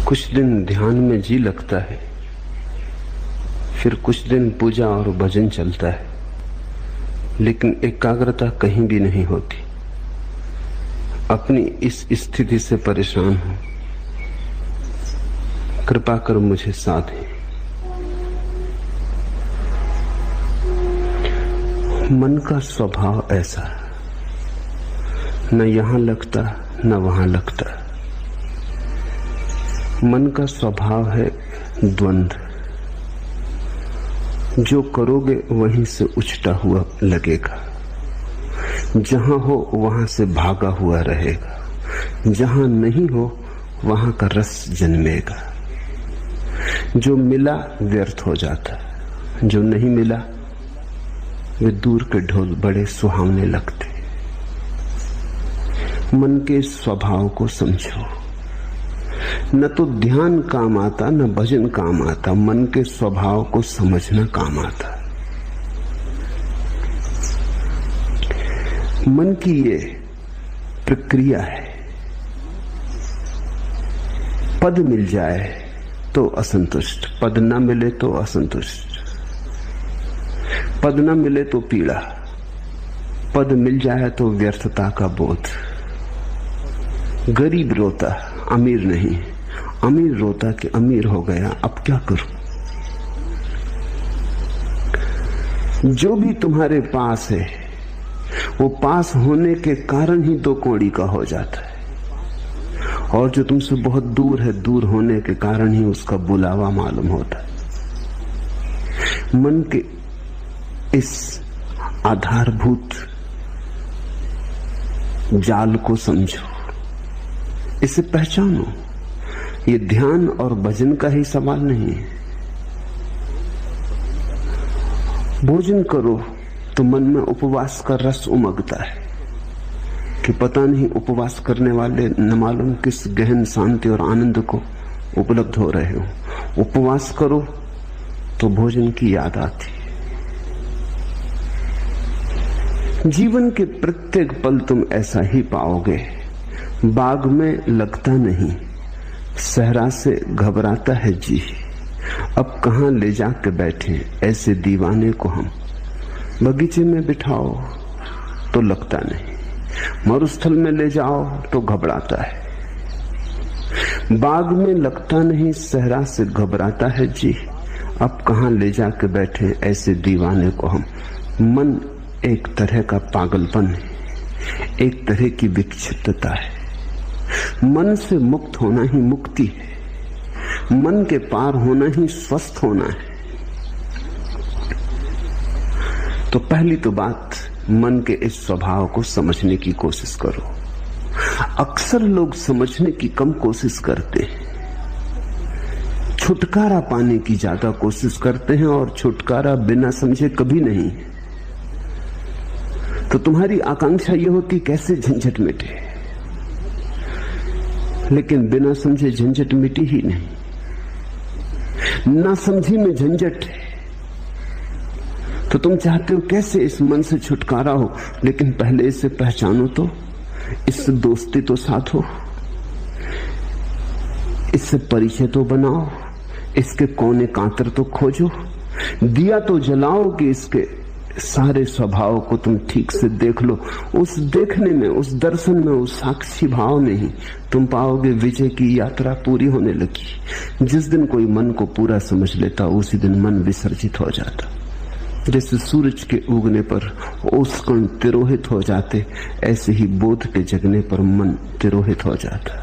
कुछ दिन ध्यान में जी लगता है, फिर कुछ दिन पूजा और भजन चलता है, लेकिन एकाग्रता कहीं भी नहीं होती। अपनी इस स्थिति से परेशान हूं, कृपा कर मुझे साथ है। मन का स्वभाव ऐसा, न यहां लगता न वहां लगता। मन का स्वभाव है द्वंद्व। जो करोगे वहीं से उछटा हुआ लगेगा, जहां हो वहां से भागा हुआ रहेगा, जहां नहीं हो वहां का रस जन्मेगा। जो मिला व्यर्थ हो जाता, जो नहीं मिला वे दूर के ढोल बड़े सुहावने लगते। मन के स्वभाव को समझो। न तो ध्यान काम आता न भजन काम आता, मन के स्वभाव को समझना काम आता। मन की ये प्रक्रिया है। पद मिल जाए तो असंतुष्ट, पद न मिले तो असंतुष्ट, पद न मिले तो पीड़ा, पद मिल जाए तो व्यर्थता का बोध। गरीब रोता अमीर नहीं, अमीर रोता कि अमीर हो गया, अब क्या करूं। जो भी तुम्हारे पास है वो पास होने के कारण ही दो कौड़ी का हो जाता है, और जो तुमसे बहुत दूर है, दूर होने के कारण ही उसका बुलावा मालूम होता है। मन के इस आधारभूत जाल को समझो, इसे पहचानो। ये ध्यान और भजन का ही सवाल नहीं है। भोजन करो तो मन में उपवास का रस उमगता है कि पता नहीं उपवास करने वाले न मालूम किस गहन शांति और आनंद को उपलब्ध हो रहे हो। उपवास करो तो भोजन की याद आती है। जीवन के प्रत्येक पल तुम ऐसा ही पाओगे। बाग में लगता नहीं, सहरा से घबराता है जी। अब कहां ले जाके बैठे ऐसे दीवाने को हम। बगीचे में बिठाओ तो लगता नहीं, मरुस्थल में ले जाओ तो घबराता है। बाग में लगता नहीं, सहरा से घबराता है जी। अब कहां ले जाके बैठे ऐसे दीवाने को हम। मन एक तरह का पागलपन है, एक तरह की विक्षिप्तता है। मन से मुक्त होना ही मुक्ति है। मन के पार होना ही स्वस्थ होना है। तो पहली तो बात, मन के इस स्वभाव को समझने की कोशिश करो। अक्सर लोग समझने की कम कोशिश करते हैं, छुटकारा पाने की ज्यादा कोशिश करते हैं, और छुटकारा बिना समझे कभी नहीं। तो तुम्हारी आकांक्षा यह होती कैसे झंझट मिटे, लेकिन बिना समझे झंझट मिटी ही नहीं। ना समझी में झंझट है। तो तुम चाहते हो कैसे इस मन से छुटकारा हो, लेकिन पहले इसे पहचानो तो, इससे दोस्ती तो साथ हो, इससे परिचय तो बनाओ, इसके कोने कांतर तो खोजो, दिया तो जलाओ कि इसके सारे स्वभाव को तुम ठीक से देख लो। उस देखने में, उस दर्शन में, उस साक्षी भाव में ही तुम पाओगे विजय की यात्रा पूरी होने लगी। जिस दिन कोई मन को पूरा समझ लेता, उसी दिन मन विसर्जित हो जाता। जैसे सूरज के उगने पर ओस कण तिरोहित हो जाते, ऐसे ही बोध के जगने पर मन तिरोहित हो जाता।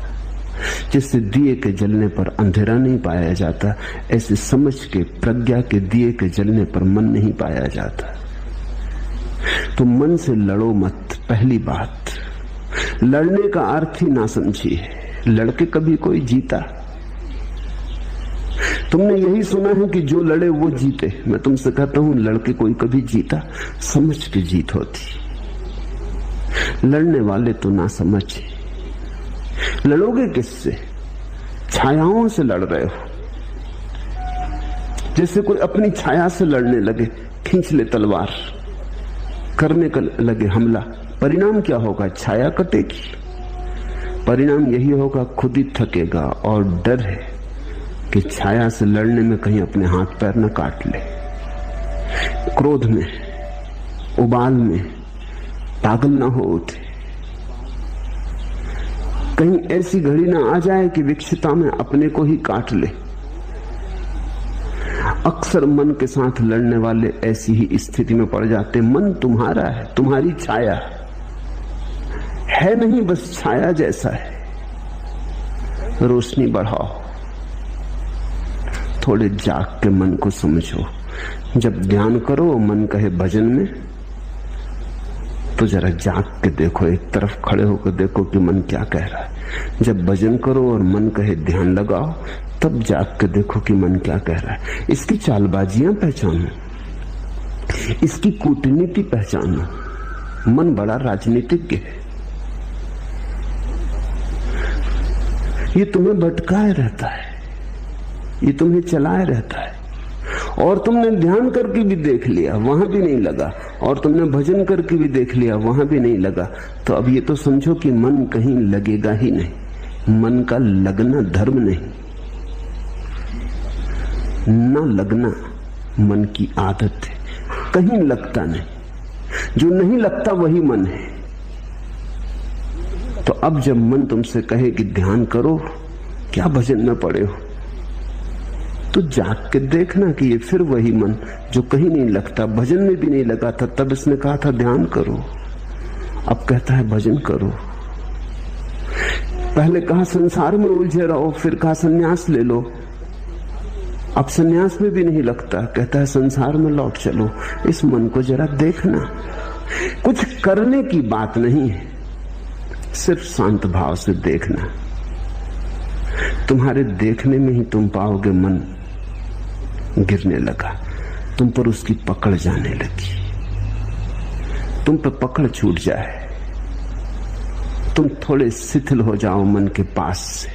जिससे दिए के जलने पर अंधेरा नहीं पाया जाता, ऐसे समझ के, प्रज्ञा के दिए के जलने पर मन नहीं पाया जाता। तो मन से लड़ो मत। पहली बात, लड़ने का अर्थ ही ना समझिए। लड़के कभी कोई जीता? तुमने यही सुना है कि जो लड़े वो जीते। मैं तुमसे कहता हूं, लड़के कोई कभी जीता? समझ के जीत होती। लड़ने वाले तो ना समझे। लड़ोगे किससे? छायाओं से लड़ रहे हो। जैसे कोई अपनी छाया से लड़ने लगे, खींच ले तलवार, करने का लगे हमला। परिणाम क्या होगा? छाया कटेगी। परिणाम यही होगा, खुद ही थकेगा। और डर है कि छाया से लड़ने में कहीं अपने हाथ पैर न काट ले, क्रोध में, उबाल में पागल ना हो उठे, कहीं ऐसी घड़ी ना आ जाए कि विक्षिता में अपने को ही काट ले। अक्सर मन के साथ लड़ने वाले ऐसी ही स्थिति में पड़ जाते। मन तुम्हारा है, तुम्हारी छाया है नहीं, बस छाया जैसा है। रोशनी बढ़ाओ, थोड़े जाग के मन को समझो। जब ध्यान करो मन कहे भजन में, तो जरा जाग के देखो, एक तरफ खड़े होकर देखो कि मन क्या कह रहा है। जब भजन करो और मन कहे ध्यान लगाओ, तब जाग के देखो कि मन क्या कह रहा है। इसकी चालबाजियां पहचानो, इसकी कूटनीति पहचानो। मन बड़ा राजनीतिज्ञ है, ये तुम्हें भटकाए रहता है, ये तुम्हें चलाए रहता है। और तुमने ध्यान करके भी देख लिया, वहां भी नहीं लगा, और तुमने भजन करके भी देख लिया, वहां भी नहीं लगा। तो अब ये तो समझो कि मन कहीं लगेगा ही नहीं। मन का लगना धर्म नहीं, ना लगना मन की आदत है। कहीं लगता नहीं, जो नहीं लगता वही मन है। तो अब जब मन तुमसे कहे कि ध्यान करो, क्या भजन में पड़े हो, तो जाग के देखना कि ये फिर वही मन जो कहीं नहीं लगता, भजन में भी नहीं लगा था। तब इसने कहा था ध्यान करो, अब कहता है भजन करो। पहले कहा संसार में उलझे रहो, फिर कहा संन्यास ले लो। अब संन्यास में भी नहीं लगता, कहता है संसार में लौट चलो। इस मन को जरा देखना। कुछ करने की बात नहीं है, सिर्फ शांत भाव से देखना। तुम्हारे देखने में ही तुम पाओगे मन गिरने लगा, तुम पर उसकी पकड़ जाने लगी। तुम पर पकड़ छूट जाए, तुम थोड़े शिथिल हो जाओ मन के पास से,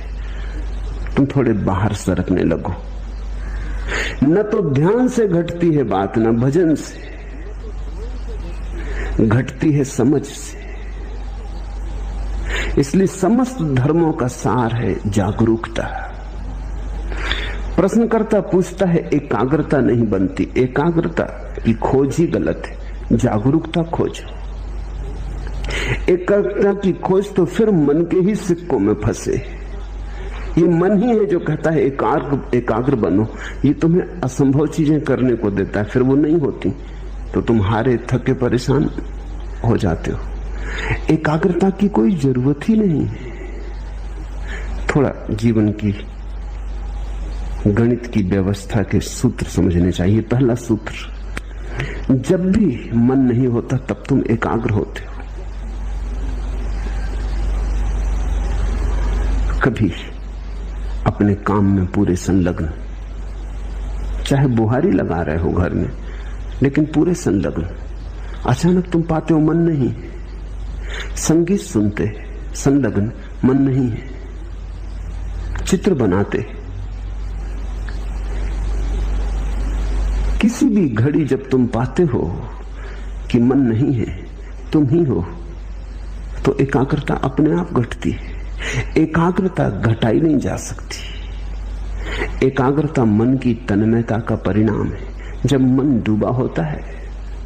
तुम थोड़े बाहर सरकने लगो। न तो ध्यान से घटती है बात, न भजन से घटती है, समझ से। इसलिए समस्त धर्मों का सार है जागरूकता। प्रश्नकर्ता पूछता है एकाग्रता नहीं बनती, एकाग्रता की खोज ही गलत है, जागरूकता खोजो। एकाग्रता की खोज तो फिर मन के ही सिक्कों में फंसे। ये मन ही है जो कहता है एकाग्र बनो। ये तुम्हें असंभव चीजें करने को देता है, फिर वो नहीं होती तो तुम हारे थके परेशान हो जाते हो। एकाग्रता की कोई जरूरत ही नहीं है। थोड़ा जीवन की गणित की व्यवस्था के सूत्र समझने चाहिए। पहला सूत्र, जब भी मन नहीं होता तब तुम एकाग्र होते हो। कभी अपने काम में पूरे संलग्न, चाहे बुहारी लगा रहे हो घर में, लेकिन पूरे संलग्न। अचानक तुम पाते हो मन नहीं, संगीत सुनते संलग्न, मन नहीं है। चित्र बनाते, किसी भी घड़ी जब तुम पाते हो कि मन नहीं है, तुम ही हो, तो एकाग्रता अपने आप घटती है। एकाग्रता घटाई नहीं जा सकती। एकाग्रता मन की तन्मयता का परिणाम है। जब मन डूबा होता है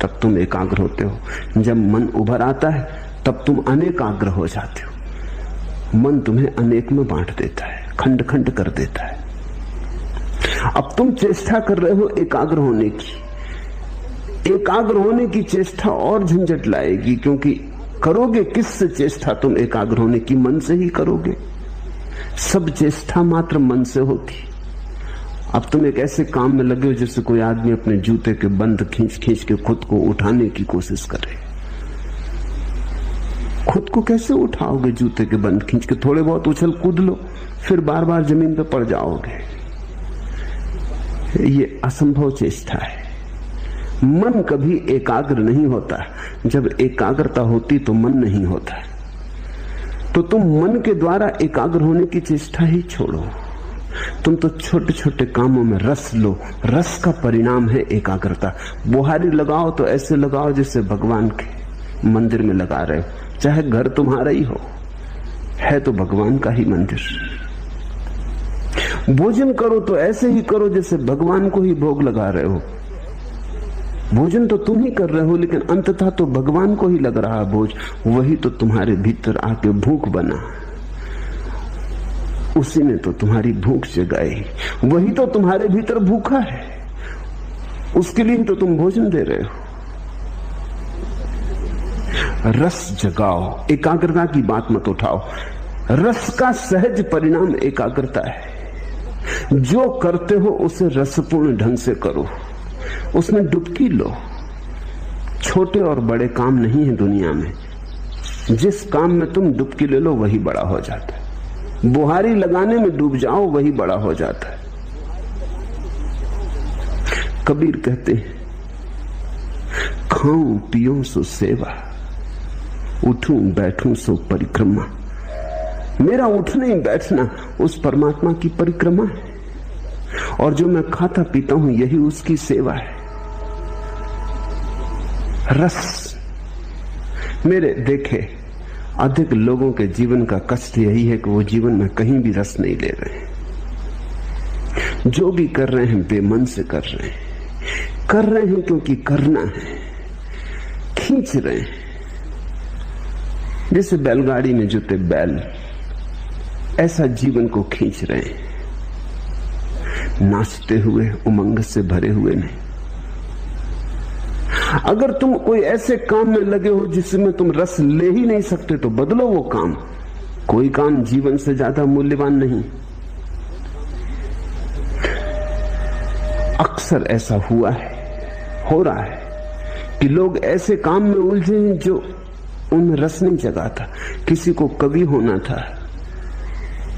तब तुम एकाग्र होते हो, जब मन उभर आता है तब तुम अनेकाग्र हो जाते हो। मन तुम्हें अनेक में बांट देता है, खंड खंड कर देता है। अब तुम चेष्टा कर रहे हो एकाग्र होने की। एकाग्र होने की चेष्टा और झंझट लाएगी, क्योंकि करोगे किससे चेष्टा तुम एकाग्र होने की? मन से ही करोगे। सब चेष्टा मात्र मन से होती। अब तुम एक ऐसे काम में लगे हो जैसे कोई आदमी अपने जूते के बंद खींच खींच के खुद को उठाने की कोशिश करे। खुद को कैसे उठाओगे? जूते के बंद खींच के थोड़े बहुत उछल कूद लो, फिर बार बार जमीन पर पड़ जाओगे। ये असंभव चेष्टा है। मन कभी एकाग्र नहीं होता। जब एकाग्रता होती तो मन नहीं होता। तो तुम मन के द्वारा एकाग्र होने की चेष्टा ही छोड़ो। तुम तो छोटे छोटे कामों में रस लो। रस का परिणाम है एकाग्रता। बुहारी लगाओ तो ऐसे लगाओ जैसे भगवान के मंदिर में लगा रहे हो, चाहे घर तुम्हारा ही हो, है तो भगवान का ही मंदिर। भोजन करो तो ऐसे ही करो जैसे भगवान को ही भोग लगा रहे हो। भोजन तो तुम ही कर रहे हो, लेकिन अंततः तो भगवान को ही लग रहा भोज। वही तो तुम्हारे भीतर आके भूख बना, उसी ने तो तुम्हारी भूख जगाई। वही तो तुम्हारे भीतर भूखा है, उसके लिए तो तुम भोजन दे रहे हो। रस जगाओ, एकाग्रता की बात मत उठाओ। रस का सहज परिणाम एकाग्रता है। जो करते हो उसे रसपूर्ण ढंग से करो, उसमें डुबकी लो। छोटे और बड़े काम नहीं है दुनिया में। जिस काम में तुम डुबकी ले लो वही बड़ा हो जाता है। बुहारी लगाने में डूब जाओ वही बड़ा हो जाता है। कबीर कहते हैं, खाऊं पियूं सो सेवा, उठूं बैठूं सो परिक्रमा। मेरा उठना ही बैठना उस परमात्मा की परिक्रमा है, और जो मैं खाता पीता हूं यही उसकी सेवा है। रस, मेरे देखे अधिक लोगों के जीवन का कष्ट यही है कि वो जीवन में कहीं भी रस नहीं ले रहे हैं। जो भी कर रहे हैं बेमन से कर रहे हैं क्योंकि करना है, खींच रहे हैं। जैसे बैलगाड़ी में जुते बैल, ऐसा जीवन को खींच रहे हैं, नाचते हुए, उमंग से भरे हुए नहीं। अगर तुम कोई ऐसे काम में लगे हो जिसमें तुम रस ले ही नहीं सकते तो बदलो वो काम। कोई काम जीवन से ज्यादा मूल्यवान नहीं। अक्सर ऐसा हुआ है, हो रहा है कि लोग ऐसे काम में उलझे हैं जो उनमें रस नहीं जगाता। किसी को कवि होना था,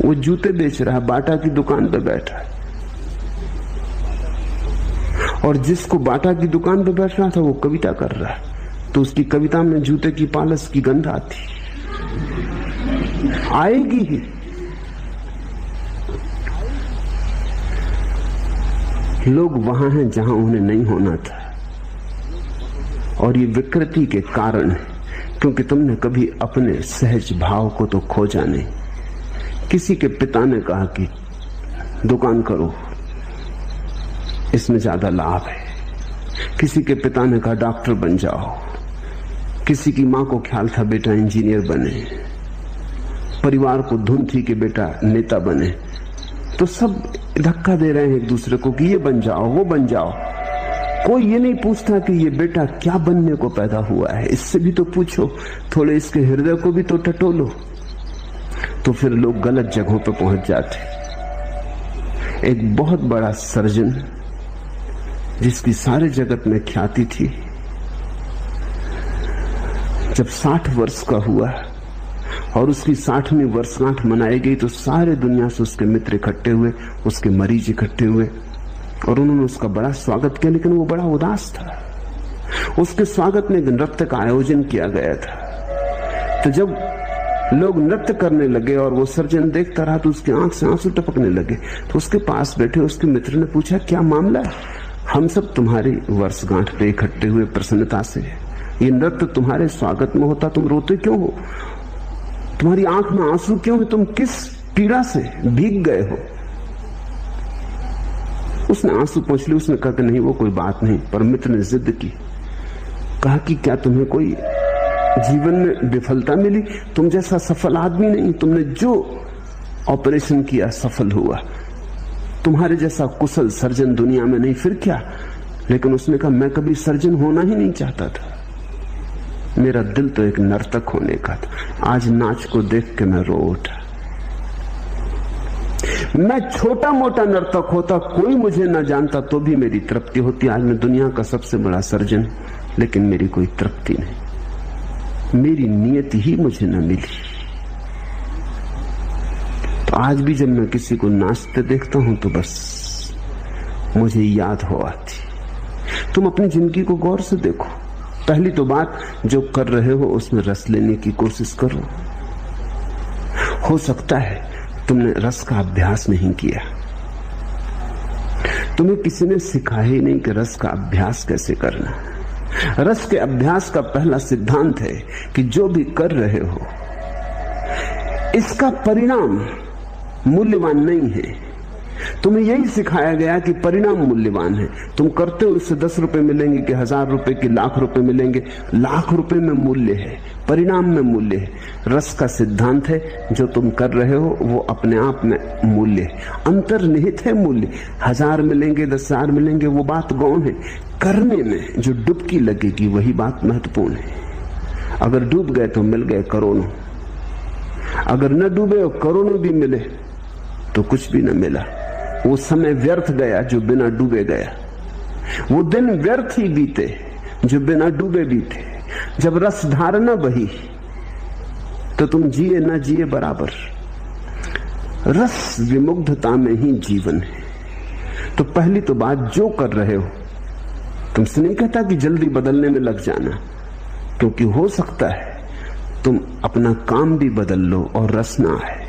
वो जूते बेच रहा है, बाटा की दुकान पर बैठा है, और जिसको बाटा की दुकान पर बैठ रहा था वो कविता कर रहा है, तो उसकी कविता में जूते की पालस की गंध आती आएगी ही। लोग वहां हैं जहां उन्हें नहीं होना था, और ये विकृति के कारण है क्योंकि तुमने कभी अपने सहज भाव को तो खोजा नहीं। किसी के पिता ने कहा कि दुकान करो, इसमें ज्यादा लाभ है। किसी के पिता ने कहा डॉक्टर बन जाओ। किसी की मां को ख्याल था बेटा इंजीनियर बने। परिवार को धुन थी कि बेटा नेता बने। तो सब धक्का दे रहे हैं एक दूसरे को कि ये बन जाओ, वो बन जाओ। कोई ये नहीं पूछता कि ये बेटा क्या बनने को पैदा हुआ है। इससे भी तो पूछो, थोड़े इसके हृदय को भी तो टटोलो। तो फिर लोग गलत जगहों पर पहुंच जाते। एक बहुत बड़ा सर्जन जिसकी सारे जगत में ख्याति थी, जब 60 वर्ष का हुआ और उसकी 60वीं वर्षगांठ मनाई गई तो सारे दुनिया से उसके मित्र इकट्ठे हुए, उसके मरीज इकट्ठे हुए, और उन्होंने उसका बड़ा स्वागत किया। लेकिन वो बड़ा उदास था। उसके स्वागत में नृत्य का आयोजन किया गया था। तो जब लोग नृत्य करने लगे और वो सर्जन देखता रहा तो उसकी आंख से आंसू टपकने लगे। तो उसके पास बैठे उसके मित्र ने पूछा, क्या मामला है? हम सब तुम्हारी वर्षगांठ पे इकट्ठे हुए प्रसन्नता से। ये नृत्य तुम्हारे स्वागत में होता, तुम रोते क्यों हो? तुम्हारी आंख में आंसू क्यों है? तुम किस पीड़ा से भीग गए हो? उसने आंसू पोंछ लिए। उसने कहा कि नहीं, वो कोई बात नहीं। पर मित्र ने जिद की, कहा कि क्या तुम्हें कोई जीवन में विफलता मिली? तुम जैसा सफल आदमी नहीं, तुमने जो ऑपरेशन किया सफल हुआ। तुम्हारे जैसा कुशल सर्जन दुनिया में नहीं, फिर क्या? लेकिन उसने कहा, मैं कभी सर्जन होना ही नहीं चाहता था। मेरा दिल तो एक नर्तक होने का था। आज नाच को देख के मैं रो उठा। मैं छोटा मोटा नर्तक होता, कोई मुझे न जानता तो भी मेरी तृप्ति होती। आज मैं दुनिया का सबसे बड़ा सर्जन, लेकिन मेरी कोई तृप्ति नहीं। मेरी नियत ही मुझे न मिली। तो आज भी जब मैं किसी को नाचते देखता हूं तो बस मुझे याद हो आती। तुम अपनी जिंदगी को गौर से देखो। पहली तो बात, जो कर रहे हो उसमें रस लेने की कोशिश करो। हो सकता है तुमने रस का अभ्यास नहीं किया, तुम्हें किसी ने सिखाया ही नहीं कि रस का अभ्यास कैसे करना। रस के अभ्यास का पहला सिद्धांत है कि जो भी कर रहे हो इसका परिणाम मूल्यवान नहीं है, तुम्हें यही सिखाया गया कि परिणाम मूल्यवान है। तुम करते हो इससे 10 रुपए मिलेंगे कि 1000 रुपए कि लाख रुपए मिलेंगे। लाख रुपए में मूल्य है, परिणाम में मूल्य है। रस का सिद्धांत है जो तुम कर रहे हो वो अपने आप में मूल्य है, अंतर्निहित है मूल्य। 1000 मिलेंगे 10,000 मिलेंगे वो बात गौण है। करने में जो डुबकी लगेगी वही बात महत्वपूर्ण है। अगर डूब गए तो मिल गए करोड़ों, अगर न डूबे और करोड़ों भी मिले तो कुछ भी न मिला। वो समय व्यर्थ गया जो बिना डूबे गया, वो दिन व्यर्थ ही बीते जो बिना डूबे बीते। जब रस धार न बही तो तुम जिए न जिए बराबर। रस विमुग्धता में ही जीवन है। तो पहली तो बात जो कर रहे हो, तुमसे नहीं कहता कि जल्दी बदलने में लग जाना, क्योंकि हो सकता है तुम अपना काम भी बदल लो और रस ना आए,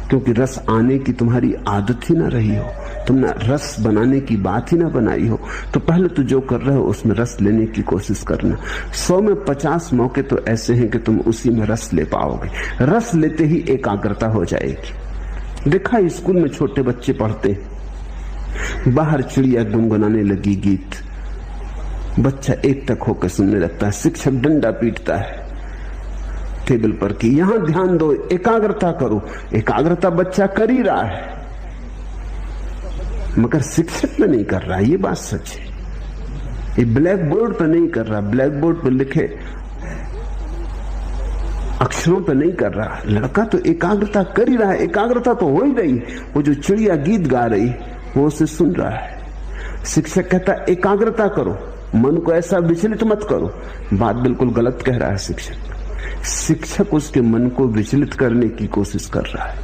क्योंकि रस आने की तुम्हारी आदत ही ना रही हो, तुमने रस बनाने की बात ही ना बनाई हो। तो पहले तो जो कर रहे हो उसमें रस लेने की कोशिश करना। 100 में 50 मौके तो ऐसे हैं कि तुम उसी में रस ले पाओगे। रस लेते ही एकाग्रता हो जाएगी। देखा स्कूल में छोटे बच्चे पढ़ते, बाहर चिड़िया गुनगुनाने लगी गीत, बच्चा एक टक होकर सुनने लगता है। शिक्षक डंडा पीटता है टेबल पर कि यहां ध्यान दो, एकाग्रता करो। एकाग्रता बच्चा कर ही रहा है, मगर शिक्षक में नहीं कर रहा। ये बात सच है। ये ब्लैक बोर्ड पर नहीं कर रहा, ब्लैक बोर्ड पर लिखे अक्षरों पर नहीं कर रहा। लड़का तो एकाग्रता कर ही रहा है, एकाग्रता तो हो ही रही। वो जो चिड़िया गीत गा रही वो उसे सुन रहा है। शिक्षक कहता एकाग्रता करो, मन को ऐसा विचलित मत करो। बात बिल्कुल गलत कह रहा है शिक्षक। शिक्षक उसके मन को विचलित करने की कोशिश कर रहा है।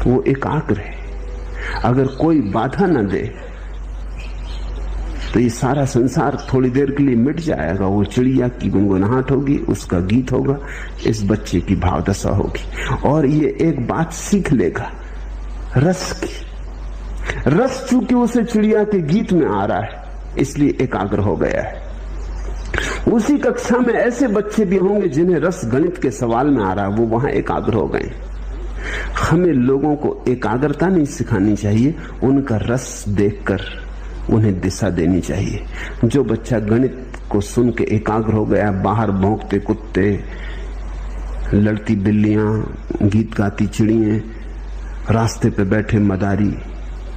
वो एकाग्र है। अगर कोई बाधा न दे तो ये सारा संसार थोड़ी देर के लिए मिट जाएगा। वो चिड़िया की गुनगुनाहट होगी, उसका गीत होगा, इस बच्चे की भावदशा होगी, और ये एक बात सीख लेगा रस की। रस चूंकि उसे चिड़िया के गीत में आ रहा है इसलिए एकाग्र हो गया है। उसी कक्षा में ऐसे बच्चे भी होंगे जिन्हें रस गणित के सवाल में आ रहा है, वो वहां एकाग्र हो गए। हमें लोगों को एकाग्रता नहीं सिखानी चाहिए, उनका रस देखकर उन्हें दिशा देनी चाहिए। जो बच्चा गणित को सुन के एकाग्र हो गया, बाहर भौंकते कुत्ते, लड़ती बिल्लियां, गीत गाती चिड़ियां, रास्ते पे बैठे मदारी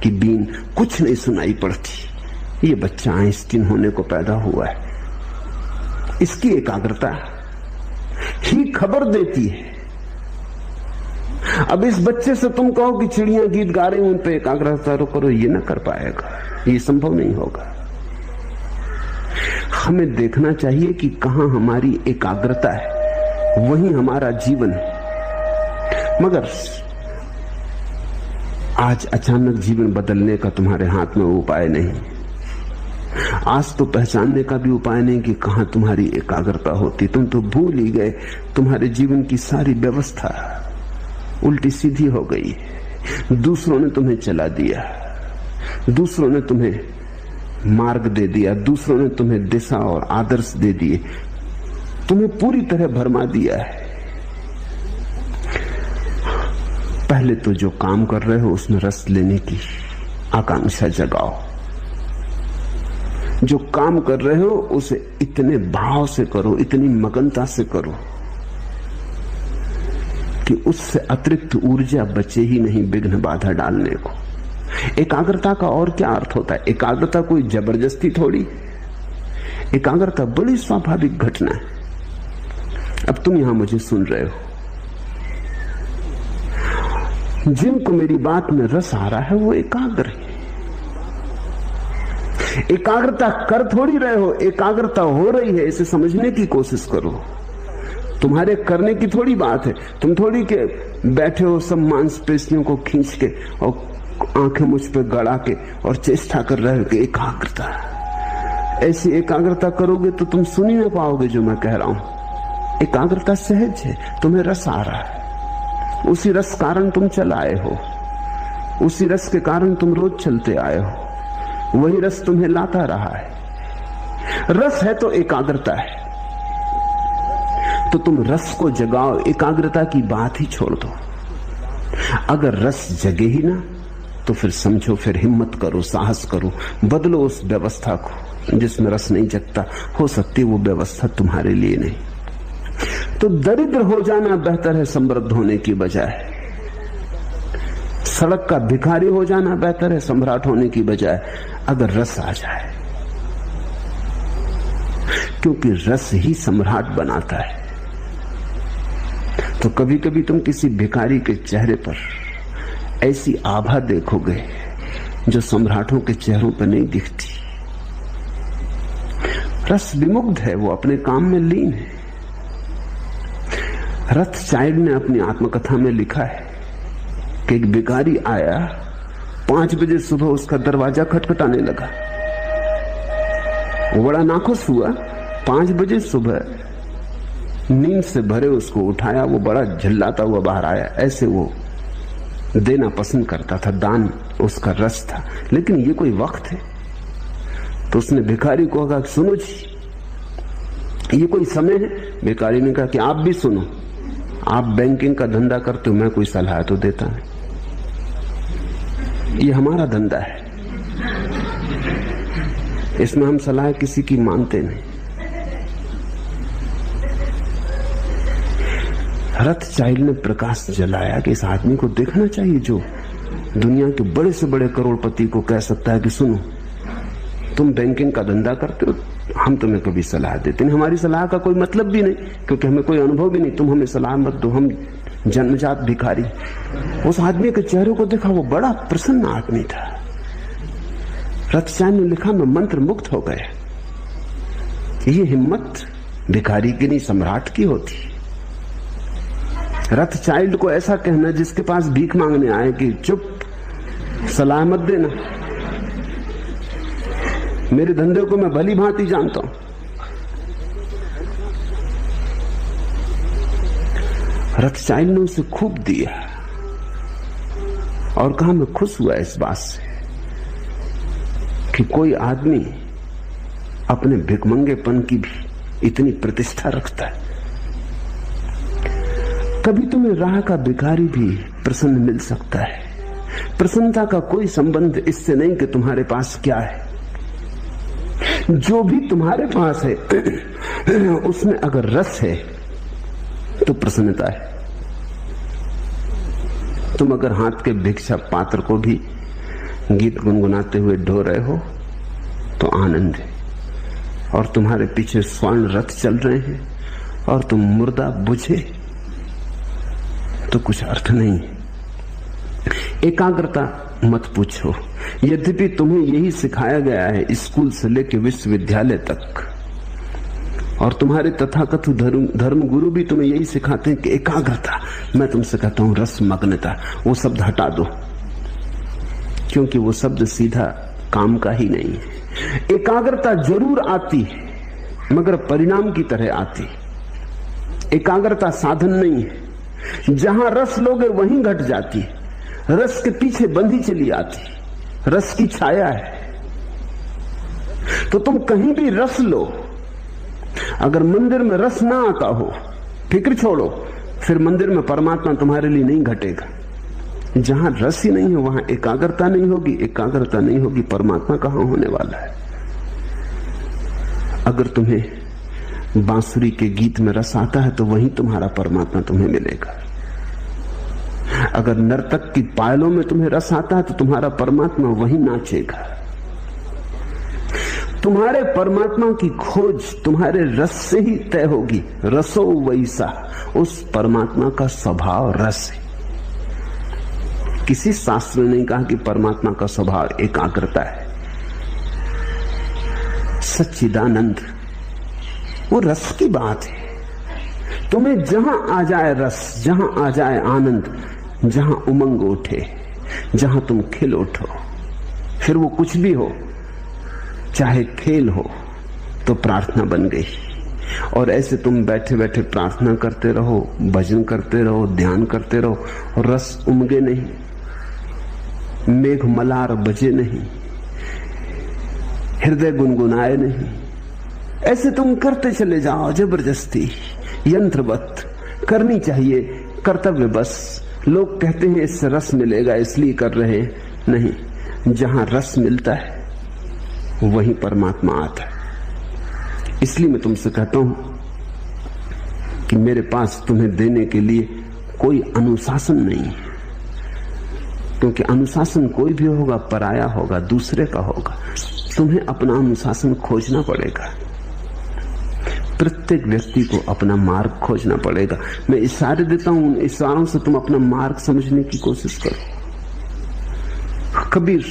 की बीन कुछ नहीं सुनाई पड़ती, ये बच्चा आइंस्टीन होने को पैदा हुआ है। इसकी एकाग्रता ही खबर देती है। अब इस बच्चे से तुम कहो कि चिड़ियां गीत गा रही उन पे एकाग्रता करो, ये ना कर पाएगा, ये संभव नहीं होगा। हमें देखना चाहिए कि कहां हमारी एकाग्रता है, वही हमारा जीवन है। मगर आज अचानक जीवन बदलने का तुम्हारे हाथ में उपाय नहीं। आज तो पहचानने का भी उपाय नहीं कि कहां तुम्हारी एकाग्रता होती। तुम तो भूल ही गए, तुम्हारे जीवन की सारी व्यवस्था उल्टी सीधी हो गई। दूसरों ने तुम्हें चला दिया, दूसरों ने तुम्हें मार्ग दे दिया, दूसरों ने तुम्हें दिशा और आदर्श दे दिए, तुम्हें पूरी तरह भरमा दिया है। पहले तो जो काम कर रहे हो उसमें रस लेने की आकांक्षा जगाओ। जो काम कर रहे हो उसे इतने भाव से करो, इतनी मगनता से करो कि उससे अतिरिक्त ऊर्जा बचे ही नहीं विघ्न बाधा डालने को। एकाग्रता का और क्या अर्थ होता है? एकाग्रता कोई जबरदस्ती थोड़ी, एकाग्रता बड़ी स्वाभाविक घटना है। अब तुम यहां मुझे सुन रहे हो, जिनको मेरी बात में रस आ रहा है वो एकाग्र है। एकाग्रता कर थोड़ी रहे हो, एकाग्रता हो रही है, इसे समझने की कोशिश करो। तुम्हारे करने की थोड़ी बात है। तुम थोड़ी के बैठे हो सब मांसपेशियों को खींच के और आंखें मुझ पे गड़ा के और चेष्टा कर रहे हो कि एकाग्रता। ऐसी एकाग्रता करोगे तो तुम सुन ही ना पाओगे जो मैं कह रहा हूं। एकाग्रता सहज है, तुम्हें रस आ रहा है, उसी रस कारण तुम चल आए हो, उसी रस के कारण तुम रोज चलते आए हो, वही रस तुम्हें लाता रहा है। रस है तो एकाग्रता है, तो तुम रस को जगाओ, एकाग्रता की बात ही छोड़ दो। अगर रस जगे ही ना तो फिर समझो, फिर हिम्मत करो, साहस करो, बदलो उस व्यवस्था को जिसमें रस नहीं जगता। हो सकती वो व्यवस्था तुम्हारे लिए नहीं। तो दरिद्र हो जाना बेहतर है समृद्ध होने की बजाय। सड़क का भिखारी हो जाना बेहतर है सम्राट होने की बजाय, अगर रस आ जाए, क्योंकि रस ही सम्राट बनाता है। तो कभी कभी तुम किसी भिखारी के चेहरे पर ऐसी आभा देखोगे जो सम्राटों के चेहरों पर नहीं दिखती। रस विमुग्ध है, वो अपने काम में लीन है। रथचाइल्ड ने अपनी आत्मकथा में लिखा है कि एक भिखारी आया, 5 बजे सुबह उसका दरवाजा खटखटाने लगा। वो बड़ा नाखुश हुआ। 5 बजे सुबह नींद से भरे उसको उठाया। वो बड़ा झल्लाता हुआ बाहर आया। ऐसे वो देना पसंद करता था, दान उसका रस था। लेकिन ये कोई वक्त है? तो उसने भिखारी को कहा, सुनो जी, ये कोई समय है? भिखारी ने कहा कि आप भी सुनो, आप बैंकिंग का धंधा करते हो, मैं कोई सलाह तो देता नहीं, ये हमारा धंधा है, इसमें हम सलाह किसी की मानते नहीं। रथचाइल्ड ने प्रकाश जलाया कि इस आदमी को देखना चाहिए जो दुनिया के बड़े से बड़े करोड़पति को कह सकता है कि सुनो, तुम बैंकिंग का धंधा करते हो, हम तुम्हें कभी सलाह देते नहीं, हमारी सलाह का कोई मतलब भी नहीं, क्योंकि हमें कोई अनुभव भी नहीं, तुम हमें सलाह मत दो, हम जन्मजात भिखारी। उस आदमी के चेहरे को देखा, वो बड़ा प्रसन्न आदमी था। रथचाइल्ड ने लिखा, मैं मंत्र मुक्त हो गया। ये हिम्मत भिखारी की नहीं, सम्राट की होती। रथचाइल्ड को ऐसा कहना जिसके पास भीख मांगने आए कि चुप, सलाह मत देना, मेरे धंधे को मैं भली भांति जानता हूं। रथचाइल्ड ने उसे खूब दिया और कहा, मैं खुश हुआ इस बात से कि कोई आदमी अपने भिखमंगेपन की भी इतनी प्रतिष्ठा रखता है। कभी तुम्हें राह का भिखारी भी प्रसन्न मिल सकता है। प्रसन्नता का कोई संबंध इससे नहीं कि तुम्हारे पास क्या है। जो भी तुम्हारे पास है उसमें अगर रस है तो प्रसन्नता है। तुम अगर हाथ के भिक्षा पात्र को भी गीत गुनगुनाते हुए ढो रहे हो तो आनंद है, और तुम्हारे पीछे स्वर्ण रथ चल रहे हैं और तुम मुर्दा बुझे तो कुछ अर्थ नहीं। एकाग्रता मत पूछो, यद्यपि तुम्हें यही सिखाया गया है स्कूल से लेकर विश्वविद्यालय तक, और तुम्हारे तथाकथित धर्म गुरु भी तुम्हें यही सिखाते हैं कि एकाग्रता। मैं तुमसे कहता हूं रस मग्नता, वो शब्द हटा दो, क्योंकि वो शब्द सीधा काम का ही नहीं है। एकाग्रता जरूर आती है मगर परिणाम की तरह आती। एकाग्रता साधन नहीं है। जहां रस लोगे वहीं घट जाती, रस के पीछे बंधी चली आती, रस की छाया है। तो तुम कहीं भी रस लो, अगर मंदिर में रस ना आता हो, फिक्र छोड़ो, फिर मंदिर में परमात्मा तुम्हारे लिए नहीं घटेगा। जहां रस ही नहीं है वहां एकाग्रता नहीं होगी, एकाग्रता नहीं होगी, परमात्मा कहां होने वाला है। अगर तुम्हें बांसुरी के गीत में रस आता है तो वहीं तुम्हारा परमात्मा तुम्हें मिलेगा। अगर नर्तक की पायलों में तुम्हें रस आता है तो तुम्हारा परमात्मा वहीं नाचेगा। तुम्हारे परमात्मा की खोज तुम्हारे रस से ही तय होगी। रसो वैसा, उस परमात्मा का स्वभाव रस है। किसी शास्त्र ने नहीं कहा कि परमात्मा का स्वभाव एकाग्रता है। सच्चिदानंद वो रस की बात है। तुम्हें जहां आ जाए रस, जहां आ जाए आनंद, जहां उमंग उठे, जहां तुम खिल उठो, फिर वो कुछ भी हो, चाहे खेल हो, तो प्रार्थना बन गई। और ऐसे तुम बैठे बैठे प्रार्थना करते रहो, भजन करते रहो, ध्यान करते रहो, और रस उमगे नहीं, मेघ मलार बजे नहीं, हृदय गुनगुनाए नहीं। ऐसे तुम करते चले जाओ जबरदस्ती, यंत्रवत। करनी चाहिए कर्तव्य बस। लोग कहते हैं इससे रस मिलेगा इसलिए कर रहे हैं, नहीं, जहां रस मिलता है वहीं परमात्मा आता है। इसलिए मैं तुमसे कहता हूं कि मेरे पास तुम्हें देने के लिए कोई अनुशासन नहीं है, क्योंकि अनुशासन कोई भी होगा पराया होगा, दूसरे का होगा। तुम्हें अपना अनुशासन खोजना पड़ेगा। प्रत्येक व्यक्ति को अपना मार्ग खोजना पड़ेगा। मैं इशारे देता हूं, उन इशारों से तुम अपना मार्ग समझने की कोशिश करो। कबीर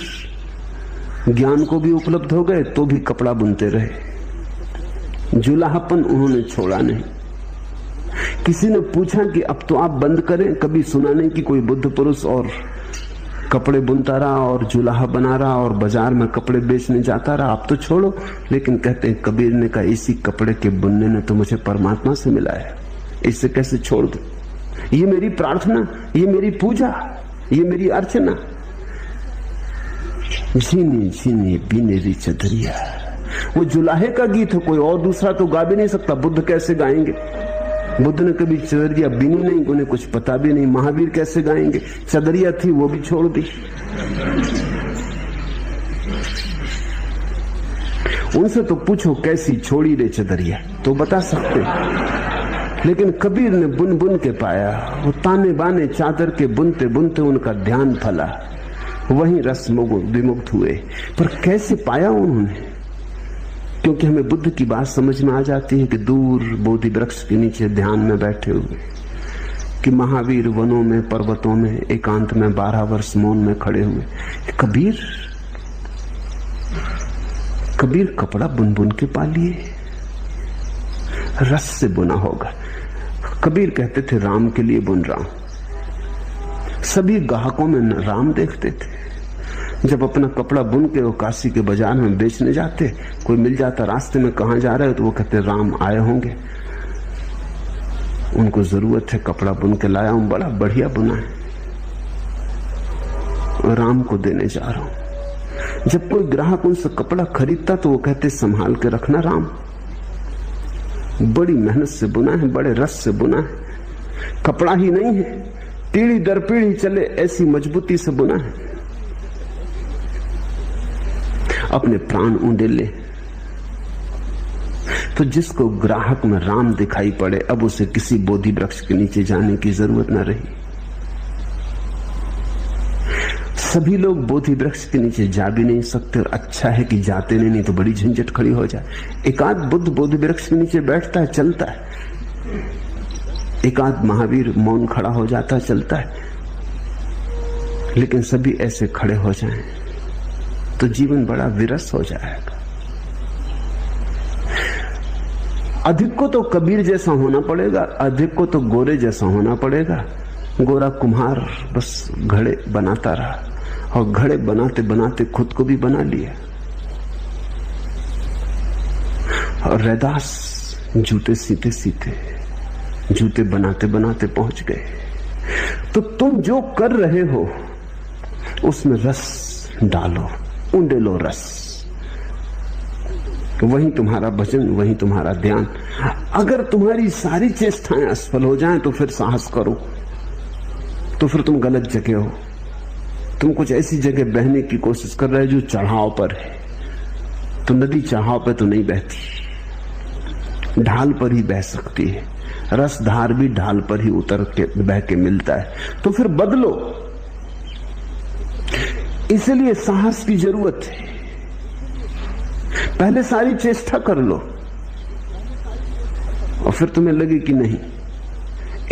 ज्ञान को भी उपलब्ध हो गए तो भी कपड़ा बुनते रहे। जुलाहापन उन्होंने छोड़ा नहीं। किसी ने पूछा कि अब तो आप बंद करें, कभी सुना नहीं कि कोई बुद्ध पुरुष और कपड़े बुनता रहा और जुलाहा बना रहा और बाजार में कपड़े बेचने जाता रहा, आप तो छोड़ो। लेकिन कहते हैं कबीर ने कहा, इसी कपड़े के बुनने ने तो मुझे परमात्मा से मिला है, इससे कैसे छोड़ दूं? ये मेरी प्रार्थना, ये मेरी पूजा, ये मेरी अर्चना। झीनी झीनी बीनेरी चदरिया, वो जुलाहे का गीत है, कोई और दूसरा तो गा भी नहीं सकता। बुद्ध कैसे गाएंगे? बुद्ध ने कभी चदरिया बीनी नहीं, उन्हें कुछ पता भी नहीं। महावीर कैसे गाएंगे? चदरिया थी वो भी छोड़ दी। उनसे तो पूछो कैसी छोड़ी रे चदरिया, तो बता सकते। लेकिन कबीर ने बुन बुन के पाया। वो ताने बाने चादर के बुनते बुनते उनका ध्यान फला, वहीं रस विमुक्त हुए। पर कैसे पाया उन्होंने? क्योंकि हमें बुद्ध की बात समझ में आ जाती है कि दूर बोधि वृक्ष के नीचे ध्यान में बैठे हुए, कि महावीर वनों में पर्वतों में एकांत में 12 वर्ष मौन में खड़े हुए। कबीर कपड़ा बुन बुन के पा लिए, रस से बुना होगा। कबीर कहते थे राम के लिए बुन रहा हूं। सभी ग्राहकों में राम देखते थे। जब अपना कपड़ा बुन के वो काशी के बाजार में बेचने जाते, कोई मिल जाता रास्ते में, कहां जा रहे हो, तो वो कहते राम आए होंगे, उनको जरूरत है, कपड़ा बुन के लाया हूं, बड़ा बढ़िया बुना है, राम को देने जा रहा हूं। जब कोई ग्राहक उनसे कपड़ा खरीदता तो वो कहते संभाल के रखना राम, बड़ी मेहनत से बुना है, बड़े रस से बुना है। कपड़ा ही नहीं है, पीढ़ी दर पीढ़ी चले ऐसी मजबूती से बुना है। अपने प्राण ऊंडेले। तो जिसको ग्राहक में राम दिखाई पड़े, अब उसे किसी बोधि वृक्ष के नीचे जाने की जरूरत न रही। सभी लोग बोधि वृक्ष के नीचे जा भी नहीं सकते, और अच्छा है कि जाते नहीं तो बड़ी झंझट खड़ी हो जाए। एकाध बुद्ध बोधि वृक्ष के नीचे बैठता है, चलता है, एकाध महावीर मौन खड़ा हो जाता है, चलता है। लेकिन सभी ऐसे खड़े हो जाएं तो जीवन बड़ा विरस हो जाएगा। अधिक को तो कबीर जैसा होना पड़ेगा, अधिक को तो गोरे जैसा होना पड़ेगा। गोरा कुम्हार बस घड़े बनाता रहा, और घड़े बनाते बनाते खुद को भी बना लिया। और रैदास जूते सीते सीते, जूते बनाते बनाते पहुंच गए। तो तुम जो कर रहे हो उसमें रस डालो, ऊंडेलो रस। वहीं तुम्हारा भजन, वहीं तुम्हारा ध्यान। अगर तुम्हारी सारी चेष्टाएं असफल हो जाएं तो फिर साहस करो, तो फिर तुम गलत जगह हो। तुम कुछ ऐसी जगह बहने की कोशिश कर रहे हो जो चढ़ाव पर है। तो नदी चढ़ाव पर तो नहीं बहती, ढाल पर ही बह सकती है। रस धार भी ढाल पर ही उतर के बह के मिलता है। तो फिर बदलो, इसलिए साहस की जरूरत है। पहले सारी चेष्टा कर लो, और फिर तुम्हें लगे कि नहीं,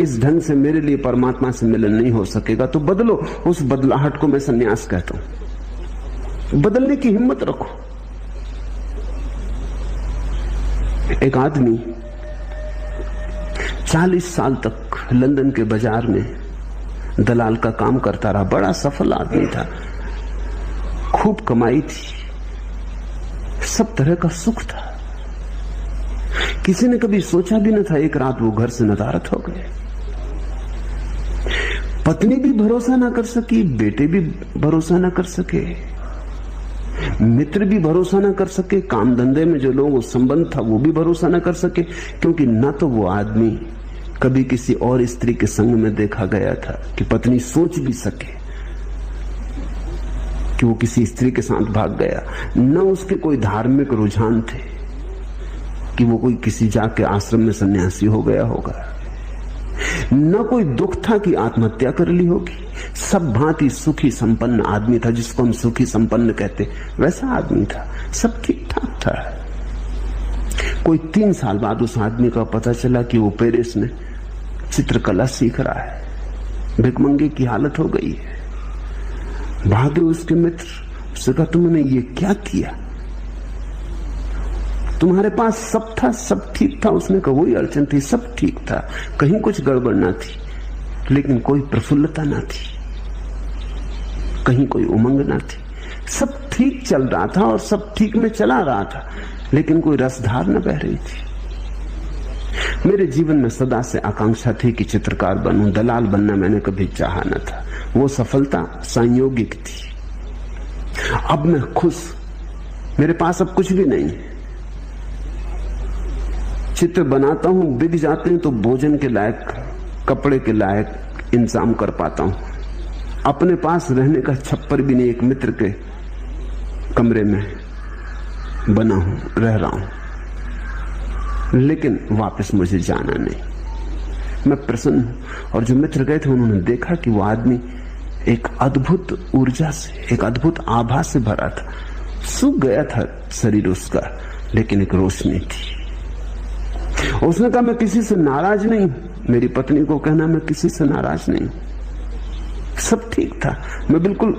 इस ढंग से मेरे लिए परमात्मा से मिलन नहीं हो सकेगा, तो बदलो। उस बदलाहट को मैं संन्यास कहता हूं। बदलने की हिम्मत रखो। एक आदमी 40 साल तक लंदन के बाजार में दलाल का काम करता रहा। बड़ा सफल आदमी था, खूब कमाई थी, सब तरह का सुख था। किसी ने कभी सोचा भी न था एक रात वो घर से नदारद हो गए। पत्नी भी भरोसा ना कर सकी, बेटे भी भरोसा ना कर सके, मित्र भी भरोसा ना कर सके, काम धंधे में जो लोग संबंध था वो भी भरोसा ना कर सके, क्योंकि ना तो वो आदमी कभी किसी और स्त्री के संग में देखा गया था कि पत्नी सोच भी सके। कि वो किसी स्त्री के साथ भाग गया, न उसके कोई धार्मिक रुझान थे कि वो कोई किसी जाके आश्रम में सन्यासी हो गया होगा, न कोई दुख था कि आत्महत्या कर ली होगी। सब भांति सुखी संपन्न आदमी था, जिसको हम सुखी संपन्न कहते, वैसा आदमी था, सब ठीक ठाक था। कोई 3 साल बाद उस आदमी का पता चला कि वो पेरिस में चित्रकला सीख रहा है, भिखमंगे की हालत हो गई है। भागे उसके मित्र, उससे कहा तुमने ये क्या किया, तुम्हारे पास सब था, सब ठीक था। उसने कहा वही अड़चन थी, सब ठीक था, कहीं कुछ गड़बड़ ना थी, लेकिन कोई प्रफुल्लता ना थी, कहीं कोई उमंग ना थी। सब ठीक चल रहा था और सब ठीक में चला रहा था, लेकिन कोई रसधार न बह रही थी। मेरे जीवन में सदा से आकांक्षा थी कि चित्रकार बनूं, दलाल बनना मैंने कभी चाहा न था। वो सफलता संयोगिक थी। अब मैं खुश, मेरे पास अब कुछ भी नहीं है। चित्र बनाता हूं, बिक जाते हैं तो भोजन के लायक, कपड़े के लायक इंतजाम कर पाता हूं। अपने पास रहने का छप्पर भी नहीं, एक मित्र के कमरे में बना हूं, रह रहा हूं, लेकिन वापस मुझे जाना नहीं। मैं प्रसन्न हूं। और जो मित्र गए थे उन्होंने देखा कि वो आदमी एक अद्भुत ऊर्जा से, एक अद्भुत आभा से भरा था। सूख गया था शरीर उसका, लेकिन एक रोशनी थी। उसने कहा मैं किसी से नाराज नहीं, मेरी पत्नी को कहना मैं किसी से नाराज नहीं, सब ठीक था। मैं बिल्कुल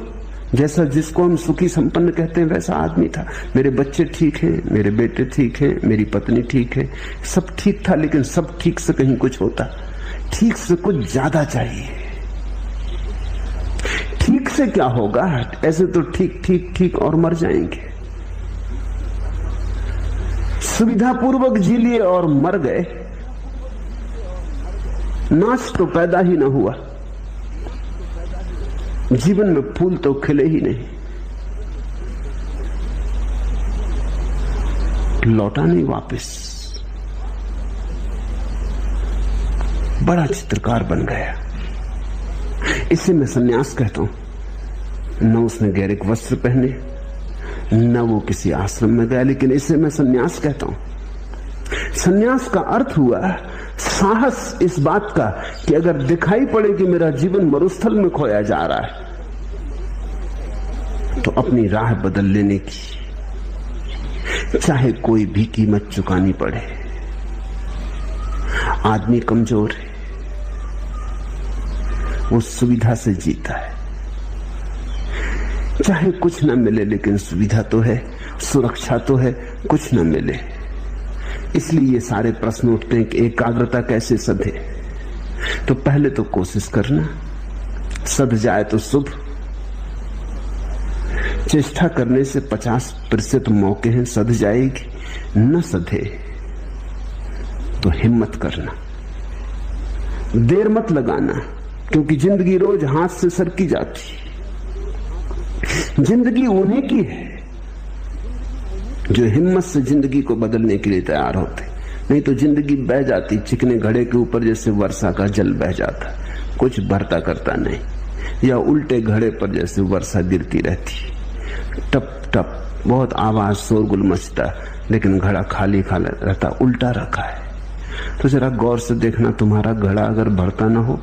जैसा जिसको हम सुखी संपन्न कहते हैं वैसा आदमी था। मेरे बच्चे ठीक हैं, मेरे बेटे ठीक हैं, मेरी पत्नी ठीक है, सब ठीक था। लेकिन सब ठीक से कहीं कुछ होता, ठीक से कुछ ज्यादा चाहिए। ठीक से क्या होगा, ऐसे तो ठीक ठीक ठीक और मर जाएंगे। सुविधापूर्वक जी लिए और मर गए, नाच तो पैदा ही ना हुआ, जीवन में फूल तो खिले ही नहीं, लौटा नहीं वापस। बड़ा चित्रकार बन गया। इसे मैं सन्यास कहता हूं। न उसने गैरिक वस्त्र पहने, न वो किसी आश्रम में गया, लेकिन इसे मैं सन्यास कहता हूं। सन्यास का अर्थ हुआ साहस इस बात का कि अगर दिखाई पड़े कि मेरा जीवन मरुस्थल में खोया जा रहा है, तो अपनी राह बदल लेने की, चाहे कोई भी कीमत चुकानी पड़े। आदमी कमजोर है, वो सुविधा से जीता है। चाहे कुछ न मिले, लेकिन सुविधा तो है, सुरक्षा तो है, कुछ न मिले। इसलिए ये सारे प्रश्न उठते हैं कि एकाग्रता कैसे सधे। तो पहले तो कोशिश करना, सध जाए तो शुभ। चेष्टा करने से 50% मौके हैं सध जाएगी, न सधे तो हिम्मत करना, देर मत लगाना, क्योंकि जिंदगी रोज हाथ से सरकी जाती। जिंदगी उन्हीं की है जो हिम्मत से जिंदगी को बदलने के लिए तैयार होते, नहीं तो जिंदगी बह जाती चिकने घड़े के ऊपर, जैसे वर्षा का जल बह जाता, कुछ भरता करता नहीं, या उल्टे घड़े पर जैसे वर्षा गिरती रहती, टप टप बहुत आवाज शोरगुल मचता, लेकिन घड़ा खाली खाली रहता, उल्टा रखा है। तो जरा गौर से देखना, तुम्हारा घड़ा अगर भरता ना हो